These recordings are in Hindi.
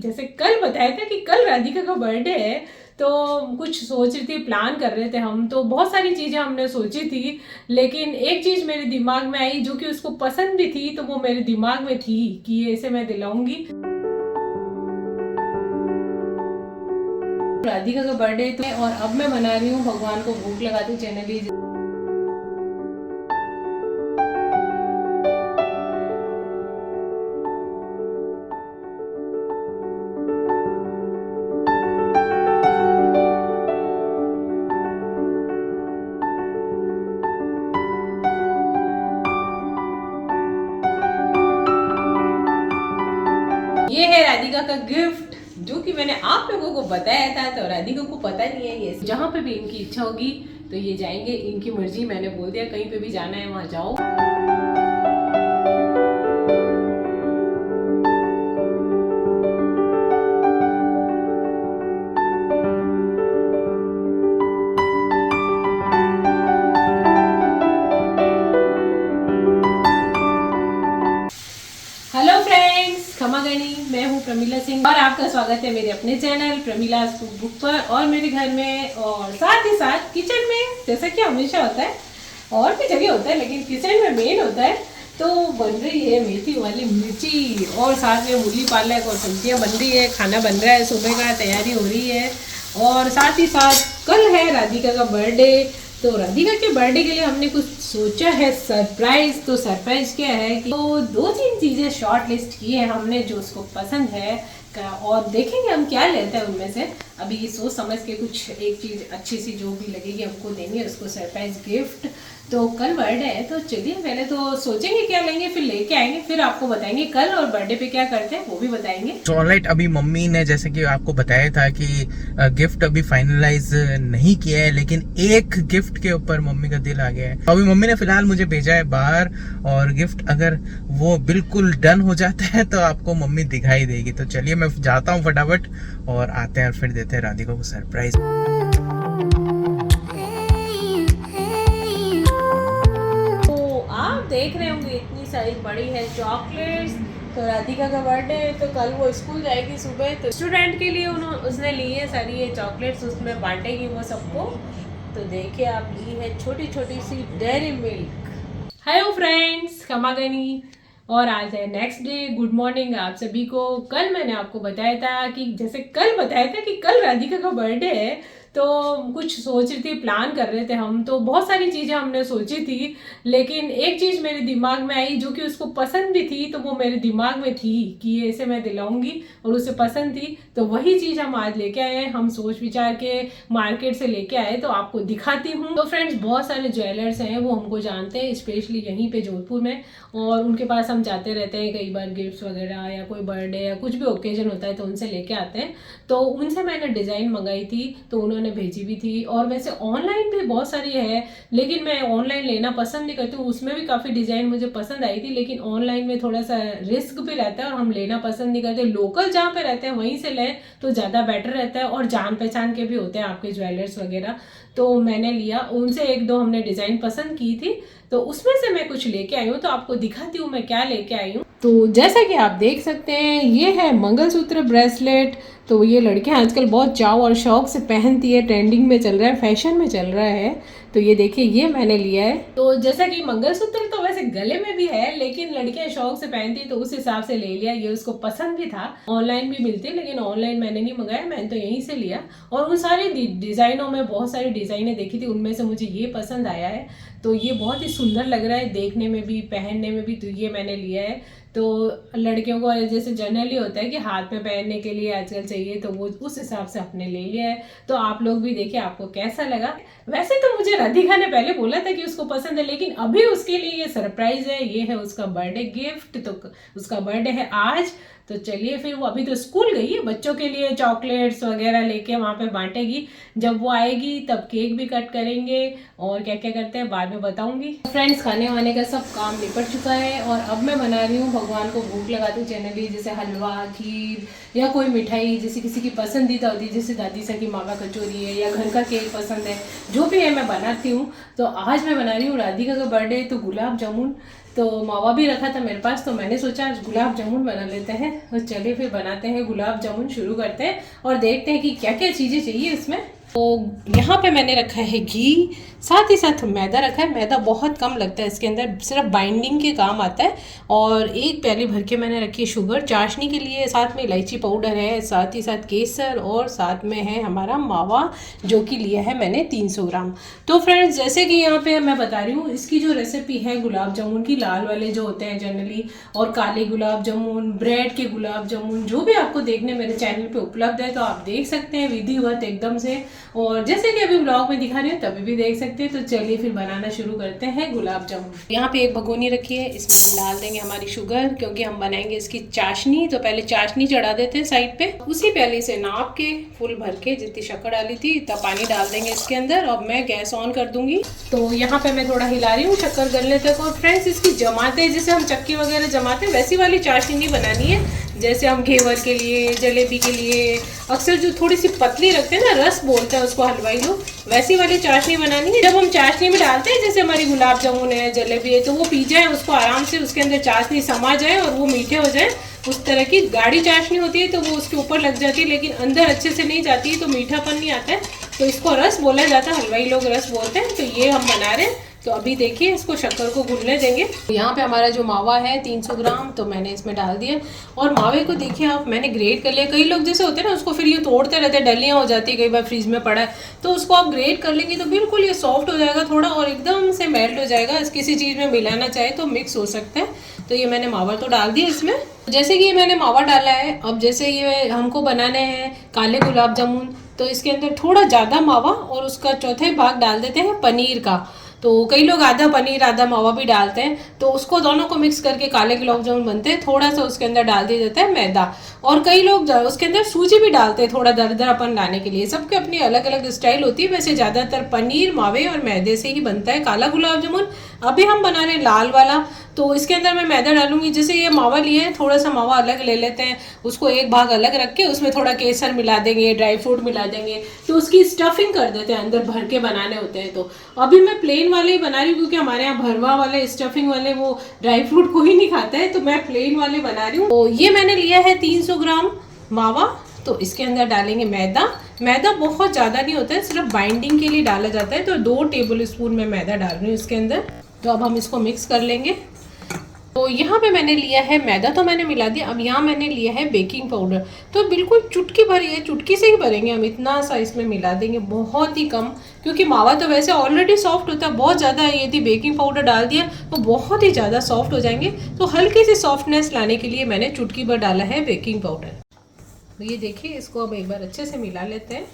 जैसे कल बताया था कि कल राधिका का बर्थडे है, तो कुछ सोच रही थी, प्लान कर रहे थे हम, तो बहुत सारी चीज़ें हमने सोची थी, लेकिन एक चीज़ मेरे दिमाग में आई जो कि उसको पसंद भी थी, तो वो मेरे दिमाग में थी कि ये इसे मैं दिलाऊंगी। राधिका का बर्थडे तो, और अब मैं बना रही हूँ भगवान को भोग लगाती जनरली। ये है राधिका का गिफ्ट जो कि मैंने आप लोगों को बताया था, तो राधिका को पता नहीं है। ये जहाँ पे भी इनकी इच्छा होगी तो ये जाएंगे, इनकी मर्जी, मैंने बोल दिया कहीं पे भी जाना है वहाँ जाओ। हेलो फ्रेंड्स, क्षमा गणी, मैं हूँ प्रमिला सिंह और आपका स्वागत है मेरे अपने चैनल प्रमिला कुक बुक पर और मेरे घर में, और साथ ही साथ किचन में, जैसा कि हमेशा होता है। और भी जगह होता है लेकिन किचन में मेन होता है। तो बन रही है मेथी वाली मिर्ची और साथ में मूली पालक और सब्जियाँ बन रही है, खाना बन रहा है, सुबह का तैयारी हो रही है। और साथ ही साथ कल है राधिका का बर्थडे, तो राधिका के बर्थडे के लिए हमने कुछ सोचा है सरप्राइज। तो सरप्राइज क्या है कि तो 2-3 चीज़ें शॉर्ट लिस्ट की है हमने जो उसको पसंद है, और देखेंगे हम क्या लेते हैं उनमें से। अभी सोच समझ के कुछ एक चीज़ अच्छी सी जो भी लगेगी हमको देंगे उसको सरप्राइज गिफ्ट। तो कल बर्थडे है, तो चलिए पहले तो सोचेंगे क्या लेंगे, फिर लेके आएंगे, फिर आपको बताएंगे कल और बर्थडे पे क्या करते हैं वो भी बताएंगे। तो ऑलराइट, अभी मम्मी ने जैसे कि आपको बताया था कि गिफ्ट अभी फाइनलाइज नहीं किया है, लेकिन एक गिफ्ट के ऊपर मम्मी का दिल आ गया है। अभी मम्मी ने फिलहाल मुझे भेजा है बाहर, और गिफ्ट अगर वो बिल्कुल डन हो जाता है तो आपको मम्मी दिखाई देगी। तो चलिए मैं जाता हूँ फटाफट और आते हैं और फिर देते हैं राधिका को सरप्राइज। देख रहे होंगे इतनी सारी बड़ी है चॉकलेट्स। तो राधिका का बर्थडे है तो कल वो स्कूल जाएगी सुबह, तो स्टूडेंट के लिए उसने ली है सारी ये चॉकलेट्स, उसमें बांटेगी वो सबको। तो देखिए आप, ली है छोटी छोटी सी डेयरी मिल्क। हेलो फ्रेंड्स, खमागनी, और आज है नेक्स्ट डे। गुड मॉर्निंग आप सभी को। कल मैंने आपको बताया था कि जैसे कल बताया था कि कल राधिका का बर्थडे है, तो कुछ सोच रही थी, प्लान कर रहे थे हम, तो बहुत सारी चीज़ें हमने सोची थी, लेकिन एक चीज़ मेरे दिमाग में आई जो कि उसको पसंद भी थी, तो वो मेरे दिमाग में थी कि ये इसे मैं दिलाऊंगी, और उसे पसंद थी, तो वही चीज़ हम आज लेके आए हैं। हम सोच विचार के मार्केट से लेके आए, तो आपको दिखाती हूँ। तो फ्रेंड्स, बहुत सारे ज्वेलर्स हैं, वो हमको जानते हैं, स्पेशली यहीं पे जोधपुर में, और उनके पास हम जाते रहते हैं कई बार, गिफ्ट्स वगैरह या कोई बर्थडे या कुछ भी ओकेजन होता है तो उनसे लेके आते हैं। तो उनसे मैंने डिज़ाइन मंगाई थी, तो उन्होंने भेजी भी थी। और वैसे ऑनलाइन भी बहुत सारी है, लेकिन मैं ऑनलाइन लेना पसंद नहीं करती हूँ। उसमें भी काफ़ी डिज़ाइन मुझे पसंद आई थी, लेकिन ऑनलाइन में थोड़ा सा रिस्क भी रहता है और हम लेना पसंद नहीं करते। लोकल जहाँ पे रहते हैं वहीं से लें तो ज़्यादा बेटर रहता है, और जान पहचान के भी होते हैं आपके ज्वेलर्स वगैरह। तो मैंने लिया उनसे, 1-2 हमने डिज़ाइन पसंद की थी, तो उसमें से मैं कुछ लेके आई हूँ, तो आपको दिखाती हूँ मैं क्या लेके आई हूँ। तो जैसा कि आप देख सकते हैं, ये है मंगलसूत्र ब्रेसलेट। तो ये लड़कियां आजकल बहुत चाव और शौक से पहनती है, ट्रेंडिंग में चल रहा है, फैशन में चल रहा है। तो ये देखिए, ये मैंने लिया है। तो जैसा कि मंगलसूत्र तो वैसे गले में भी है, लेकिन लड़कियां शौक से पहनती है तो उस हिसाब से ले लिया। ये उसको पसंद भी था। ऑनलाइन भी मिलती है, लेकिन ऑनलाइन मैंने नहीं मंगाया, मैंने तो यहीं से लिया। और उन सारी डिज़ाइनों में बहुत सारी डिज़ाइनें देखी थी, उनमें से मुझे ये पसंद आया है। तो ये बहुत ही सुंदर लग रहा है देखने में भी, पहनने में भी, तो ये मैंने लिया है। तो लड़कियों को जैसे जनरली होता है कि हाथ में पहनने के लिए आजकल चाहिए, तो वो उस हिसाब से आपने ले लिया है। तो आप लोग भी देखिए आपको कैसा लगा। वैसे तो मुझे राधिका ने पहले बोला था कि उसको पसंद है, लेकिन अभी उसके लिए ये सरप्राइज है। ये है उसका बर्थडे गिफ्ट, तो उसका बर्थडे है आज। तो चलिए फिर, वो अभी तो स्कूल गई है, बच्चों के लिए चॉकलेट्स वगैरह लेके वहाँ पे बांटेगी। जब वो आएगी तब केक भी कट करेंगे, और क्या क्या करते हैं बाद में बताऊंगी। फ्रेंड्स, खाने वाने का सब काम निपट चुका है, और अब मैं बना रही हूँ भगवान को भोग लगाती हूँ जनरली, जैसे हलवा, खीर या कोई मिठाई जैसे किसी की पसंदीदा होती है, जैसे दादी सा की मावा कचौरी है या घर का केक पसंद है, जो भी है मैं बनाती हूँ। तो आज मैं बना रही हूँ राधिका का बर्थडे, तो गुलाब जामुन। तो मावा भी रखा था मेरे पास, तो मैंने सोचा आज गुलाब जामुन बना लेते हैं। तो चलिए फिर बनाते हैं गुलाब जामुन, शुरू करते हैं और देखते हैं कि क्या क्या चीज़ें चाहिए इसमें। तो यहाँ पे मैंने रखा है घी, साथ ही साथ मैदा रखा है। मैदा बहुत कम लगता है इसके अंदर, सिर्फ बाइंडिंग के काम आता है। और एक प्याली भर के मैंने रखी है शुगर चाशनी के लिए, साथ में इलायची पाउडर है, साथ ही साथ केसर और साथ में है हमारा मावा जो कि लिया है मैंने 300 ग्राम। तो फ्रेंड्स जैसे कि यहाँ पे मैं बता रही हूँ, इसकी जो रेसिपी है गुलाब जामुन की, लाल वाले जो होते हैं जनरली, और काले गुलाब जामुन, ब्रेड के गुलाब जामुन, जो भी आपको देखने मेरे चैनल पे उपलब्ध है तो आप देख सकते हैं विधिवत एकदम से। और जैसे कि अभी ब्लॉग में दिखा रही हूँ तभी भी देख सकते हैं। तो चलिए फिर बनाना शुरू करते हैं गुलाब जामुन। यहाँ पे एक भगोनी रखी है, इसमें हम डाल देंगे हमारी शुगर, क्योंकि हम बनाएंगे इसकी चाशनी। तो पहले चाशनी चढ़ा देते हैं साइड पे, उसी प्याली से नाप के फुल भर के जितनी शक्कर डाली थी इतना पानी डाल देंगे इसके अंदर। अब मैं गैस ऑन कर दूंगी। तो यहाँ पे मैं थोड़ा हिला रही हूँ शक्कर गलने तक। और फ्रेंड्स इसकी जमाते हैं जैसे हम चक्की वगैरह जमाते हैं, वैसी वाली चाशनी नहीं बनानी है जैसे हम घेवर के लिए, जलेबी के लिए अक्सर जो थोड़ी सी पतली रखते हैं ना, रस बोलते हैं उसको हलवाई लोग, वैसी वाली चाशनी बनानी है। जब हम चाशनी में डालते हैं जैसे हमारी गुलाब जामुन है, जलेबी है, तो वो पी जाए, उसको आराम से उसके अंदर चाशनी समा जाए और वो मीठे हो जाए। उस तरह की गाढ़ी चाशनी होती है तो वो उसके ऊपर लग जाती है, लेकिन अंदर अच्छे से नहीं जाती है तो मीठापन नहीं आता है, तो इसको रस बोला जाता है, हलवाई लोग रस बोलते हैं। तो ये हम बना रहे हैं। तो अभी देखिए इसको शक्कर को घुलने देंगे। यहाँ पे हमारा जो मावा है 300 ग्राम तो मैंने इसमें डाल दिया। और मावे को देखिए आप, मैंने ग्रेट कर लिया। कई लोग जैसे होते हैं ना उसको फिर ये तोड़ते रहते हैं, डलियाँ हो जाती है, कई बार फ्रीज में पड़ा है, तो उसको आप ग्रेट कर लेंगे तो बिल्कुल ये सॉफ्ट हो जाएगा थोड़ा और एकदम से मेल्ट हो जाएगा। किसी चीज़ में मिलाना चाहे तो मिक्स हो सकता है। तो ये मैंने मावा तो डाल दिया इसमें। जैसे कि ये मैंने मावा डाला है, अब जैसे ये हमको बनाने हैं काले गुलाब जामुन, तो इसके अंदर थोड़ा ज़्यादा मावा और उसका चौथे भाग डाल देते हैं पनीर का। तो कई लोग आधा पनीर आधा मावा भी डालते हैं, तो उसको दोनों को मिक्स करके काले गुलाब जामुन बनते हैं। थोड़ा सा उसके अंदर डाल दिया जाता है मैदा, और कई लोग उसके अंदर सूजी भी डालते हैं थोड़ा दरदरापन लाने के लिए। सबके अपनी अलग अलग स्टाइल होती है। वैसे ज़्यादातर पनीर, मावे और मैदे से ही बनता है काला गुलाब जामुन। अभी हम बना रहे हैं लाल वाला, तो इसके अंदर मैं मैदा डालूंगी। जैसे ये मावा लिए हैं, थोड़ा सा मावा अलग ले लेते हैं, उसको एक भाग अलग रख के उसमें थोड़ा केसर मिला देंगे, ड्राई फ्रूट मिला देंगे, तो उसकी स्टफिंग कर देते हैं, अंदर भर के बनाने होते हैं। तो अभी मैं प्लेन वाले ही बना रही हूँ, क्योंकि हमारे यहाँ भरवा वाले स्टफिंग वाले वो ड्राई फ्रूट को ही नहीं खाता है, तो मैं प्लेन वाले बना रही हूँ। तो ये मैंने लिया है 300 ग्राम मावा। तो इसके अंदर डालेंगे मैदा। मैदा बहुत ज़्यादा नहीं होता है, सिर्फ बाइंडिंग के लिए डाला जाता है। तो 2 टेबल स्पून मैं मैदा डाल रही हूँ इसके अंदर। तो अब हम इसको मिक्स कर लेंगे। तो यहाँ पे मैंने लिया है मैदा, तो मैंने मिला दिया। अब यहाँ मैंने लिया है बेकिंग पाउडर, तो बिल्कुल चुटकी भरी है, चुटकी से ही भरेंगे हम, इतना सा इसमें मिला देंगे, बहुत ही कम, क्योंकि मावा तो वैसे ऑलरेडी सॉफ्ट होता है। बहुत ज़्यादा यदि बेकिंग पाउडर डाल दिया तो बहुत ही ज़्यादा सॉफ्ट हो जाएंगे। तो हल्की सी सॉफ्टनेस लाने के लिए मैंने चुटकी भर डाला है बेकिंग पाउडर। तो ये देखिए, इसको अब एक बार अच्छे से मिला लेते हैं।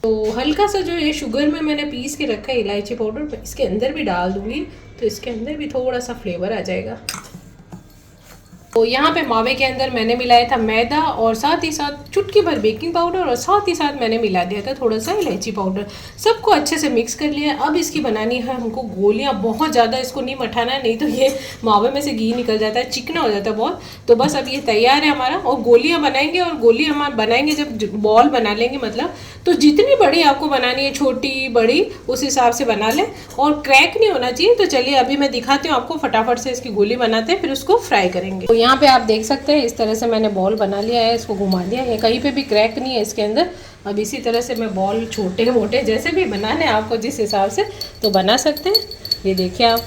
तो हल्का सा जो ये शुगर में मैंने पीस के रखा है इलायची पाउडर, इसके अंदर भी डाल दूंगी, तो इसके अंदर भी थोड़ा सा फ्लेवर आ जाएगा। तो यहाँ पे मावे के अंदर मैंने मिलाया था मैदा और साथ ही साथ चुटकी भर बेकिंग पाउडर, और साथ ही साथ मैंने मिला दिया था थोड़ा सा इलायची पाउडर। सबको अच्छे से मिक्स कर लिया। अब इसकी बनानी है हमको गोलियाँ, बहुत ज़्यादा इसको नहीं मठाना है, नहीं तो ये मावे में से घी निकल जाता है, चिकना हो जाता है बहुत। तो बस अब ये तैयार है हमारा, और गोलियाँ बनाएंगे। और गोलियाँ हम बनाएंगे जब बॉल बना लेंगे, मतलब तो जितनी बड़ी आपको बनानी है, छोटी बड़ी उस हिसाब से बना लें, और क्रैक नहीं होना चाहिए। तो चलिए अभी मैं दिखाती हूँ आपको, फटाफट से इसकी गोली बनाते हैं, फिर उसको फ्राई करेंगे। तो यहाँ पे आप देख सकते हैं इस तरह से मैंने बॉल बना लिया है, इसको घुमा दिया है, कहीं पे भी क्रैक नहीं है इसके अंदर। अब इसी तरह से मैं बॉल छोटे मोटे जैसे भी बनाने आपको जिस हिसाब से तो बना सकते हैं। ये देखिए आप,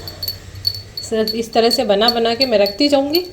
इस तरह से बना बना के मैं रखती जाऊँगी।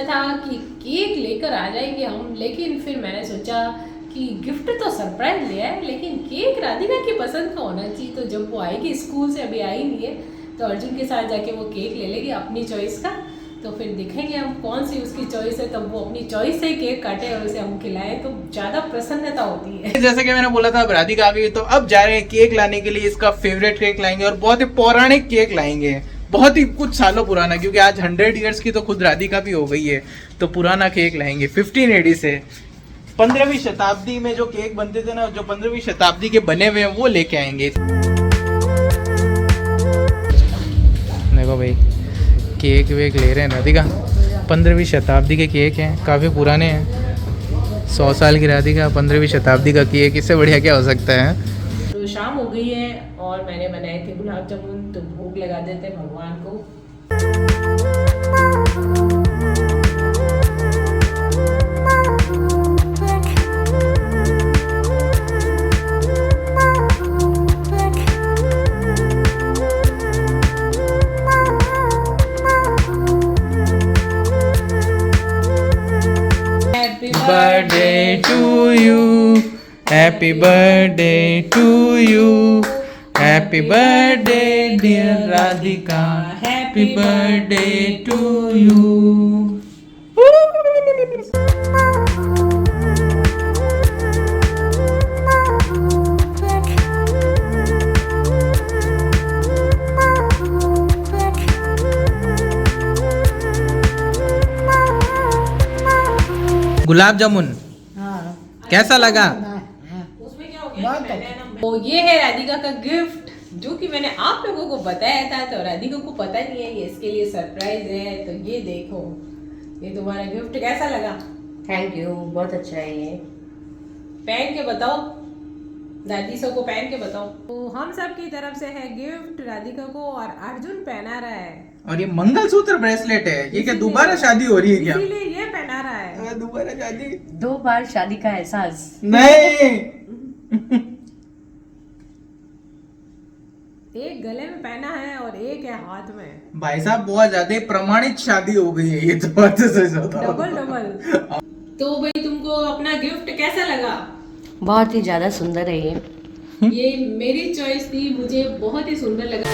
सोचा था कि केक लेकर आ जाएंगे हम, लेकिन फिर मैंने सोचा कि गिफ्ट तो सरप्राइज लिया है, लेकिन केक राधिका की पसंद का होना चाहिए। तो जब वो आएगी स्कूल से, अभी आई नहीं है, तो अर्जुन के साथ जाके वो केक ले लेगी अपनी चॉइस का। तो फिर दिखेंगे हम कौन सी उसकी चॉइस है, तब वो अपनी चॉइस से केक काटे और उसे हम खिलाएं, तो ज़्यादा प्रसन्नता होती है। जैसे कि मैंने बोला था अब राधिका आ गई, तो अब जा रहे हैं केक लाने के लिए। इसका फेवरेट केक लाएंगे और बहुत ही पौराणिक केक लाएंगे, बहुत ही कुछ सालों पुराना, क्योंकि आज 100 ईयर्स की तो खुद राधिका भी हो गई है। तो पुराना केक लाएंगे 15 AD से, 15वीं शताब्दी में जो केक बनते थे ना, जो 15वीं शताब्दी के बने हुए हैं वो लेके आएंगे। देखो भाई केक वेक ले रहे हैं राधिका, 15वीं शताब्दी के केक हैं, काफ़ी पुराने हैं। 100 साल की राधिका, 15वीं शताब्दी का केक, इससे बढ़िया क्या हो सकता है। तो शाम हो गई है और मैंने बनाए थे गुलाब जामुन, तो भोग लगा देते हैं भगवान को। Birthday to you, happy birthday to you, happy birthday dear Radhika, happy birthday to you. Gulab jamun कैसा लगा? उसमें क्या हो गया कि मैंने ना, तो ये है राधिका का गिफ्ट, जो कि मैंने आप लोगों को बताया था, तो राधिका को पता नहीं है, ये इसके लिए सरप्राइज है। तो ये देखो, ये तुम्हारा गिफ्ट कैसा लगा? थैंक यू, बहुत अच्छा है ये। पहन के बताओ, दादी सब को पहन के बताओ। तो हम सब की तरफ से है गिफ्ट राधिका को, और अर्जुन पहना रहा है। और ये मंगलसूत्र ब्रेसलेट है, ये क्या दोबारा शादी हो रही है क्या? इसीलिए ये पहना रहा है। दोबारा शादी? 2 बार शादी का एहसास नहीं। एक गले में पहना है और एक है हाथ में। भाई साहब बहुत ज्यादा प्रमाणित शादी हो गई है ये तो, बात से सच बताओ। डबल। तो भाई तुमको अपना गिफ्ट कैसा लगा? बहुत ही ज्यादा सुंदर है ये मेरी चॉइस थी, मुझे बहुत ही सुंदर लगा।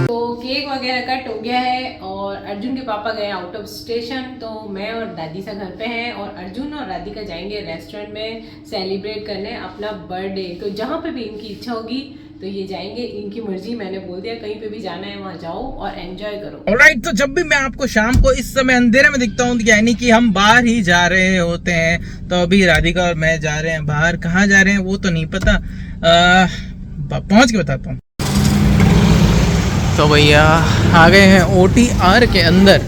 तो केक वगैरह कट हो गया है और अर्जुन के पापा गए आउट ऑफ स्टेशन, तो मैं और दादी सा घर पे हैं, और अर्जुन और राधिका जाएंगे रेस्टोरेंट में सेलिब्रेट करने अपना बर्थडे। तो जहाँ पे भी इनकी इच्छा होगी तो ये जाएंगे, इनकी मर्जी, मैंने बोल दिया कहीं पे भी जाना है वहाँ जाओ और एंजॉय करो। ऑलराइट, तो जब भी मैं आपको शाम को इस समय अंधेरे में दिखता हूँ, यानी कि हम बाहर ही जा रहे होते हैं। तो अभी राधिका और मैं जा रहे हैं बाहर, कहाँ जा रहे हैं वो तो नहीं पता, पहुँच के बताता हूँ। तो भैया आ गए हैं OTR के अंदर।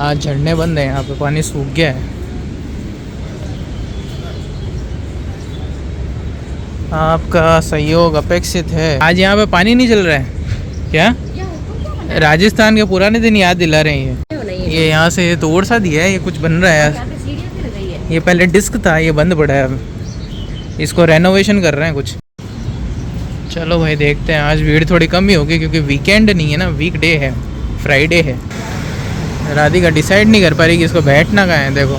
आज झरने बंद है, यहाँ पे पानी सूख गया है। आपका सहयोग अपेक्षित है। आज यहाँ पे पानी नहीं चल रहा है क्या? राजस्थान के पुराने दिन याद दिला रहे हैं। ये यहाँ से तोड़ सा दिया है, ये कुछ बन रहा है। ये पहले डिस्क था, ये बंद पड़ा है, अब इसको रेनोवेशन कर रहे हैं कुछ। चलो भाई देखते हैं, आज भीड़ थोड़ी कम ही होगी क्योंकि वीकेंड नहीं है ना, वीकडे है, फ्राइडे है। राधिका डिसाइड नहीं कर पा रही कि इसको बैठना कहाँ है। देखो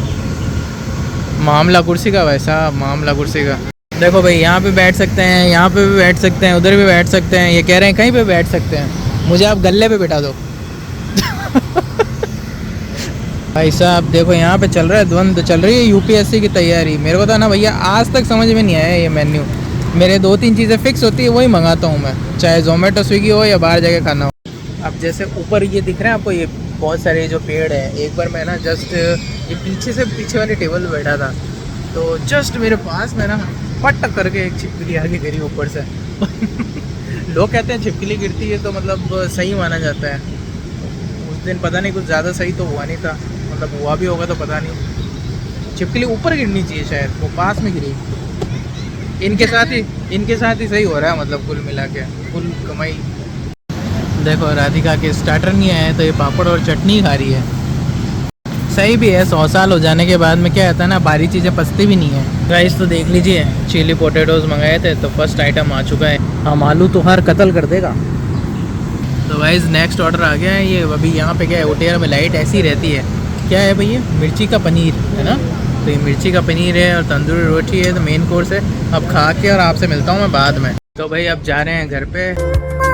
मामला कुर्सी का, वैसा मामला कुर्सी का। देखो भाई यहाँ पे बैठ सकते हैं, यहाँ पे भी बैठ सकते हैं, उधर भी बैठ सकते हैं। ये कह रहे हैं कहीं पे बैठ सकते हैं, मुझे आप गल्ले पे बैठा दो। भाई साहब देखो यहाँ पे चल रहा है द्वंद्व, चल रही है UPSC की तैयारी। मेरे को तो ना भैया आज तक समझ में नहीं आया ये मेन्यू। मेरे 2-3 चीज़ें फिक्स होती है, वही मंगाता हूँ मैं, चाहे जोमेटो स्विगी हो या बाहर जाके खाना हो। अब जैसे ऊपर ये दिख रहा है आपको, ये बहुत सारे जो पेड़ हैं। एक बार मैं ना जस्ट ये पीछे वाली टेबल पर बैठा था, तो जस्ट मेरे पास में ना पट करके एक छिपकली आगे गिरी ऊपर से। लोग कहते हैं छिपकली गिरती है तो मतलब सही माना जाता है। उस दिन पता नहीं कुछ ज़्यादा सही तो हुआ नहीं था, मतलब हुआ भी होगा तो पता नहीं। छिपकली ऊपर गिरनी चाहिए, शायद वो पास में गिरी। इनके साथ ही सही हो रहा है, मतलब कुल मिला के फुल कमाई। देखो राधिका के स्टार्टर नहीं आए तो ये पापड़ और चटनी खा रही है। सही भी है, 100 साल हो जाने के बाद में क्या होता है ना, बारी चीज़ें पचती भी नहीं है। गाइस तो देख लीजिए, चिली पोटैटोज मंगाए थे तो फर्स्ट आइटम आ चुका है। हम आलू तो हर कत्ल कर देगा। तो गाइस नेक्स्ट ऑर्डर आ गया है। ये अभी यहाँ पे क्या है, ओटेरा में लाइट ऐसी रहती है। क्या है भैया? मिर्ची का पनीर है ना। तो ये मिर्ची का पनीर है और तंदूरी रोटी है, तो मेन कोर्स है। अब खा के और आपसे मिलता हूँ मैं बाद में। तो भाई अब जा रहे हैं घर पे।